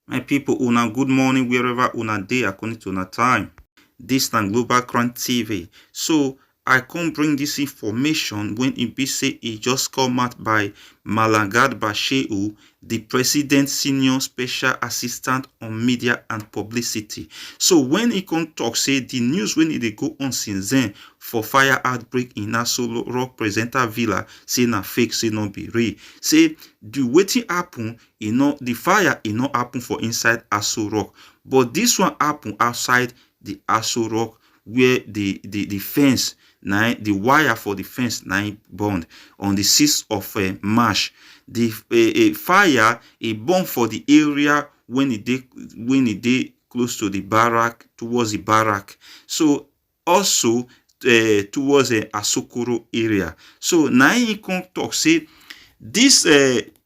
My people, una good morning wherever una dey according to una time. This na Global Crown TV. So I come bring this information when e be say e just come out by Malagard Bashehu, the President Senior Special Assistant on Media and Publicity. So when e come talk say the news when e dey go on since then for fire outbreak in Aso Rock Presenter Villa say na fake, say no be real. Say the wetin happen, the fire not happen for inside Aso Rock, but this one happen outside the Aso Rock where the fence, the wire for the fence burned on the 6th of March. The fire burn for the area when it dey close to the barrack, towards the barrack. So also towards Asokoro area. So now he come talk say this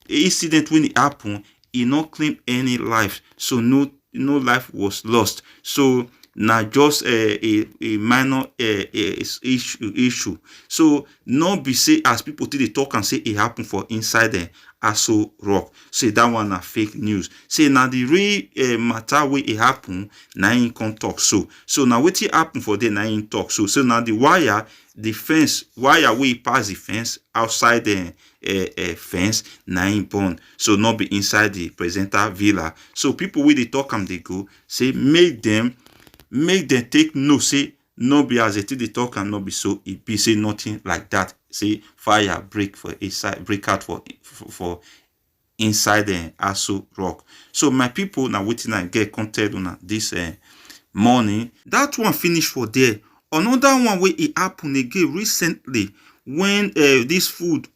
incident when it happen, e not claim any life, so no life was lost. So na just a minor issue. So no be say as people take dey talk and say it happen for inside the Aso Rock, say that one na fake news. Say na the real matter wey it happen, na him come talk so na wetin happen for there, na him talk so na the wire, the fence wire wey pass the fence outside the fence na him burn, so not be inside the presenter villa. So people wey dey talk am dey go say make them take note, say no be as they take dey talk and no be so e be, say nothing like that. Say fire break out for inside the Aso Rock. So my people, now wetin I get come tell una this morning. That one finish for there. Another one wey e happen again recently when this food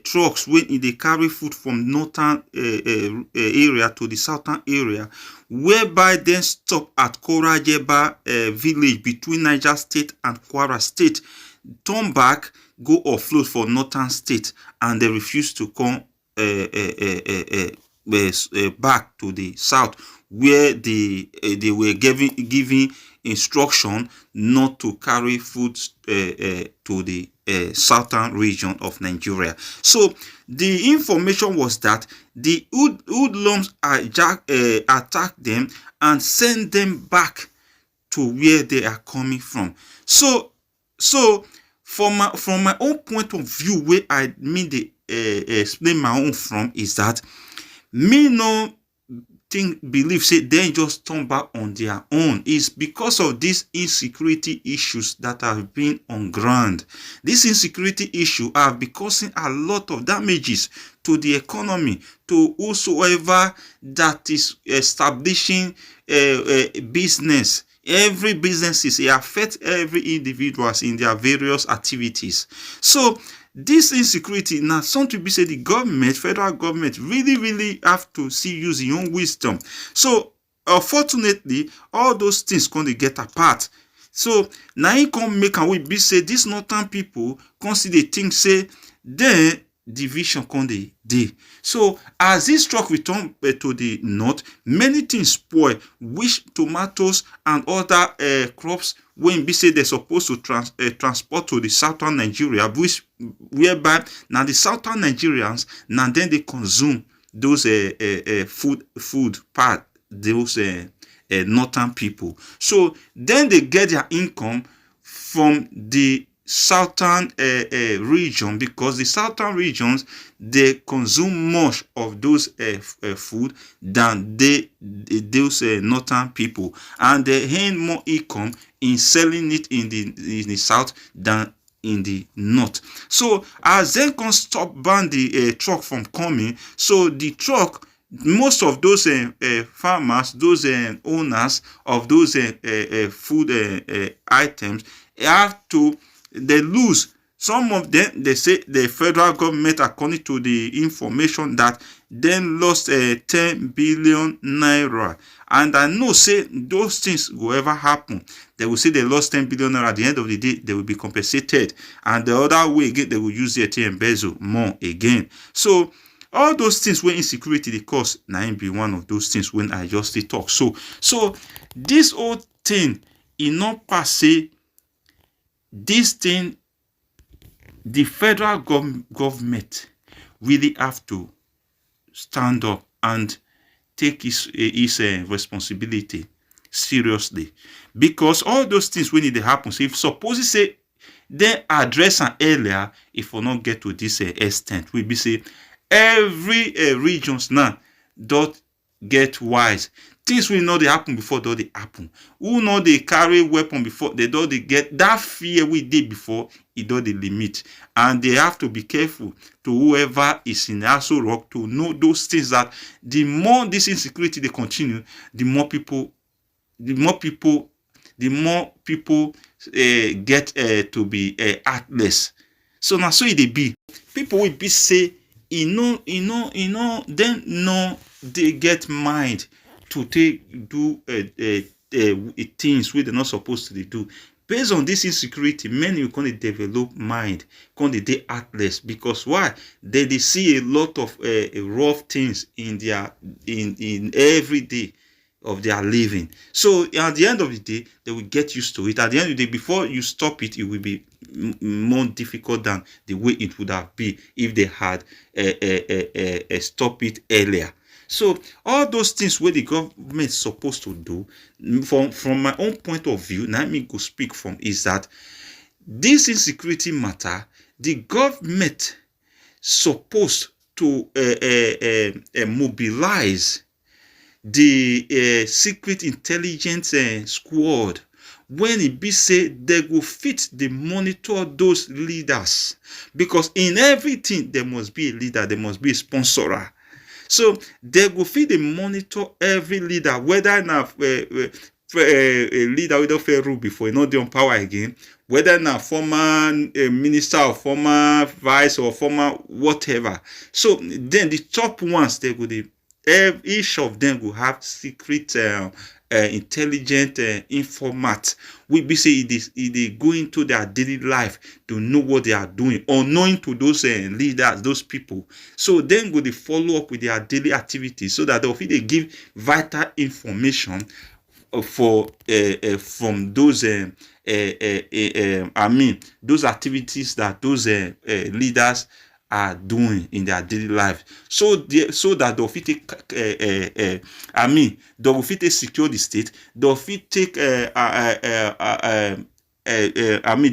trucks when they carry food from northern area to the southern area, whereby then stop at Korajeba village between Niger State and Kwara State, turn back, go offload for northern state, and they refuse to come back to the south, where they were giving instruction not to carry food to the southern region of Nigeria. So the information was that the hoodlums attacked them and sent them back to where they are coming from. So from my own point of view, where I mean the explain my own from, is that me no believe say they just turn back on their own. Is because of these insecurity issues that have been on ground. This insecurity issue have been causing a lot of damages to the economy, to whosoever that is establishing business. Every businesses, it affects every individuals in their various activities. So this insecurity now something to be said the government, federal government, really have to see use your own wisdom. So unfortunately, all those things going to get apart. So now you come make and we be say these northern people consider things say then division come dey. So as this truck return to the north, many things spoil, which tomatoes and other crops when be say they're supposed to transport to the southern Nigeria, which whereby now the southern Nigerians now then they consume those food part, those northern people. So then they get their income from the southern region, because the southern regions they consume much of those food than those northern people, and they earn more income in selling it in the south than in the north. So as they can stop ban the truck from coming, so the truck, most of those farmers, those owners of those food items have to, they lose. Some of them, they say the federal government, according to the information, that then lost 10 billion naira. And I know say those things will ever happen. They will say they lost 10 billion naira. At the end of the day, they will be compensated. And the other way again, they will use their to embezzle more again. So all those things when insecurity they cause, now be one of those things when I just talk. So this whole thing, not per se, this thing, the federal government really have to stand up and take his responsibility seriously, because all those things when it happens, if suppose he say then address am earlier, if we not get to this extent, we be say every regions now don't get wise. Things will not they happen before don't they happen. Who know they carry weapon before they don't they get that fear we did before it don't they limit. And they have to be careful to whoever is in Aso Rock to know those things, that the more this insecurity they continue, the more people get to be heartless. So now so it be. People will be say, then no they get mind to take do things where they're not supposed to do. Based on this insecurity, many will kind of develop mind, kind of they heartless, because why? They see a lot of rough things in their in every day of their living. So at the end of the day, they will get used to it. At the end of the day, before you stop it, it will be more difficult than the way it would have been if they had stop it earlier. So all those things where the government is supposed to do, from my own point of view, now me go speak from, is that this insecurity matter, the government supposed to mobilize the secret intelligence squad, when it be say they go fit the monitor those leaders, because in everything there must be a leader, there must be a sponsorer. So they go fit the monitor every leader, whether now a leader with a fair rule before you know they on power again, whether now former minister or former vice or former whatever. So then the top ones, they go the each of them will have secret intelligent informant. We be say they go into their daily life to know what they are doing, unknowing to those leaders, those people. So then go they follow up with their daily activities, so that they give vital information for from those those activities that those leaders are doing in their daily life, so that they'll fit take they'll fit secure the state, they'll fit take the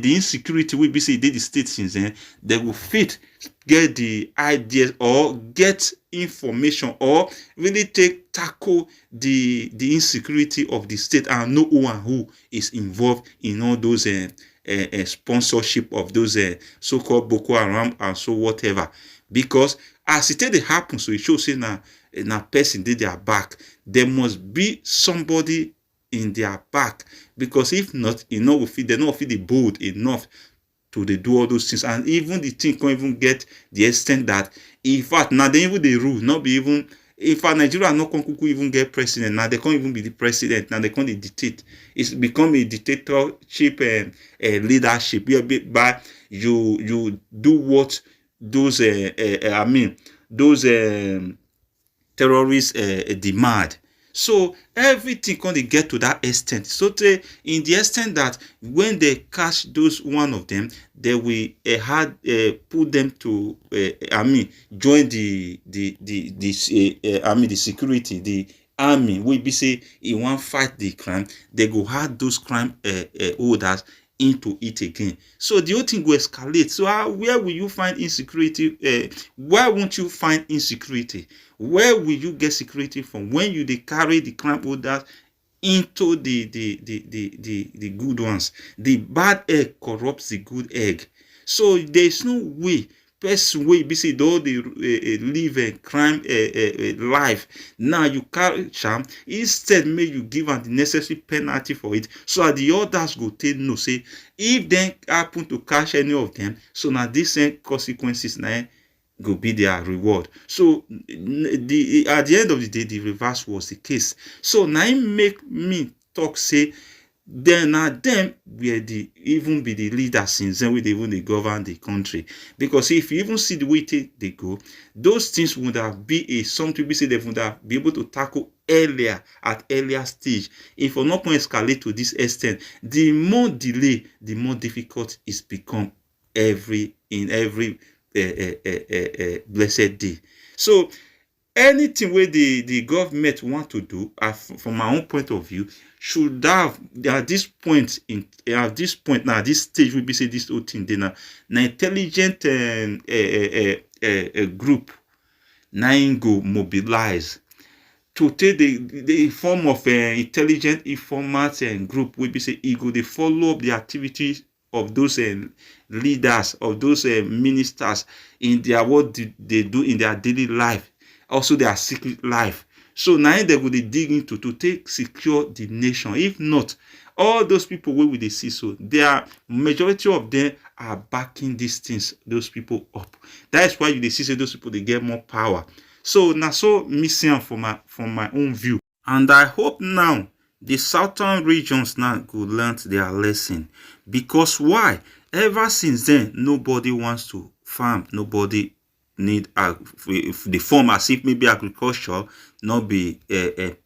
insecurity we be say the state since then, they will fit get the ideas or get information, or really tackle the insecurity of the state, and know who and who is involved in all those sponsorship of those so-called Boko Haram and so whatever. Because as it happens, so it shows say now person did their back, there must be somebody in their back, because if not, they're not feel the bold enough to they do all those things. And even the thing can't even get the extent that, in fact, now they even the rule not be even, in fact, Nigeria not can even get president. Now they can't even be the president. Now they can't dictate. It's become a dictatorship leadership. But you do what those those terrorists demand. So everything can they get to that extent. So in the extent that when they catch those one of them, they will put them to join the security, the army. We be say he won't fight the crime, they go hard those crime orders into it again. So the whole thing will escalate. So where will you find insecurity? Where won't you find insecurity? Where will you get security from when you they carry the crime orders into the good ones? The bad egg corrupts the good egg. So there's no way person way be say though they live a crime life. Now you carry charm, instead may you give them the necessary penalty for it, so that the others go take no say if they happen to catch any of them, so now these consequences now go be their reward. So at the end of the day, the reverse was the case. So now it make me talk say then them were the even be the leaders since then we even they govern the country. Because if you even see the way they go, those things would have be something we say they would have be able to tackle earlier at earlier stage. If we're not going to escalate to this extent, the more delay, the more difficult it's become in every blessed day. So anything where the government want to do, from my own point of view, should have at this point now, this stage we be say this whole thing then na intelligent group na go mobilize to take the form of intelligent informant and group we be say e go dey follow up the activities of those leaders, of those ministers in their what they do in their daily life, also their secret life. So now they go dey dig into to take secure the nation. If not, all those people wey we dey see, so their majority of them are backing these things, those people up. That is why you dey see say those people they get more power. So now, so missing from my own view, and I hope now the southern regions now go learn their lesson. Because why? Ever since then, nobody wants to farm. Nobody need the form as if maybe agriculture not be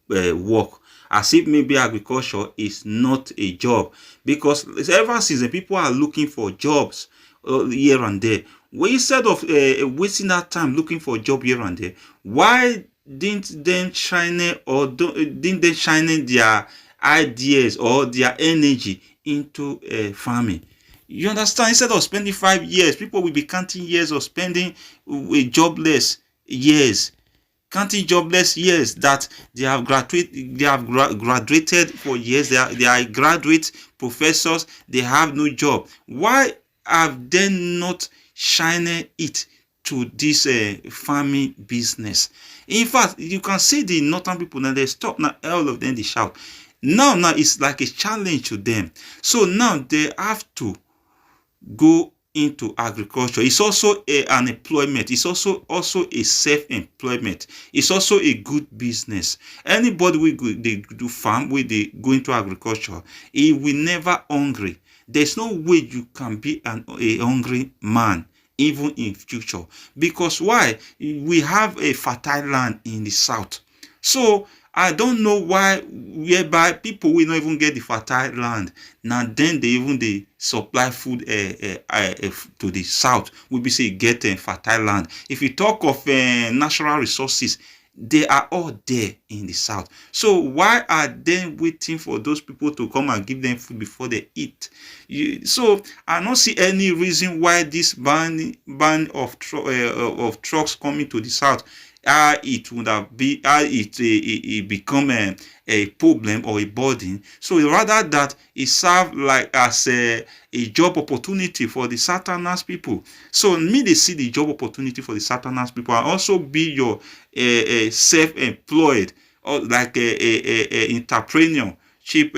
work, as if maybe agriculture is not a job. Because ever since then, people are looking for jobs here and there. Well, instead of wasting that time looking for a job here and there, why didn't they shine their ideas or their energy into farming? You understand? Instead of spending 5 years, people will be counting years of spending jobless years. Counting jobless years that they have graduated for years. They are graduate professors. They have no job. Why have they not shined it to this farming business? In fact, you can see the northern people now, they stop now, all of them they shout. Now it's like a challenge to them. So now they have to go into agriculture. It's also an employment. It's also a self-employment. It's also a good business. Anybody they do farm, where they go into agriculture, he will never hungry. There's no way you can be a hungry man even in future. Because why? We have a fertile land in the south. So I don't know why whereby people will not even get the fertile land. Now then they supply food to the south. We be say get fertile land. If you talk of natural resources, they are all there in the south. So why are they waiting for those people to come and give them food before they eat? So I don't see any reason why this ban of trucks coming to the south, it would have been it become a problem or a burden. So rather that it serve like as a job opportunity for the southerners people. So me they see the job opportunity for the southerners people, and also be your self-employed or like a entrepreneur. Cheap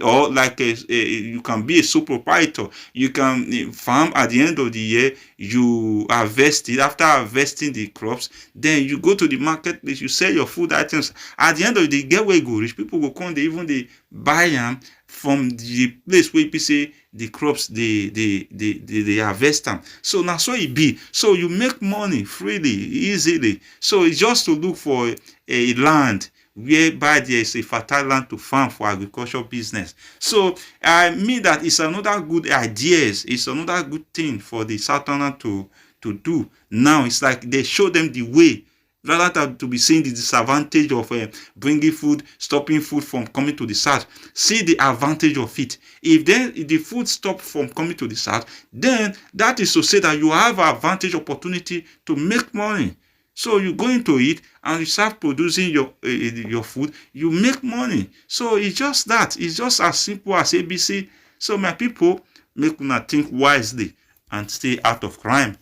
or like you can be a sole proprietor. You can farm. At the end of the year, you harvest it. After harvesting the crops, then you go to the marketplace, you sell your food items. At the end of the day, get where you go rich, people will come, they buy them from the place where people say the crops they harvest them. So now so it be. So you make money freely, easily. So it's just to look for a land whereby there is a fertile land to farm for agricultural business. So I mean that it's another good ideas. It's another good thing for the southerner to do. Now it's like they show them the way, rather than to be seeing the disadvantage of bringing food, stopping food from coming to the south. See the advantage of it. If the food stop from coming to the south, then that is to say that you have an advantage opportunity to make money. So you go into it and you start producing your food, you make money. So it's just that. It's just as simple as ABC. So my people, make una think wisely and stay out of crime.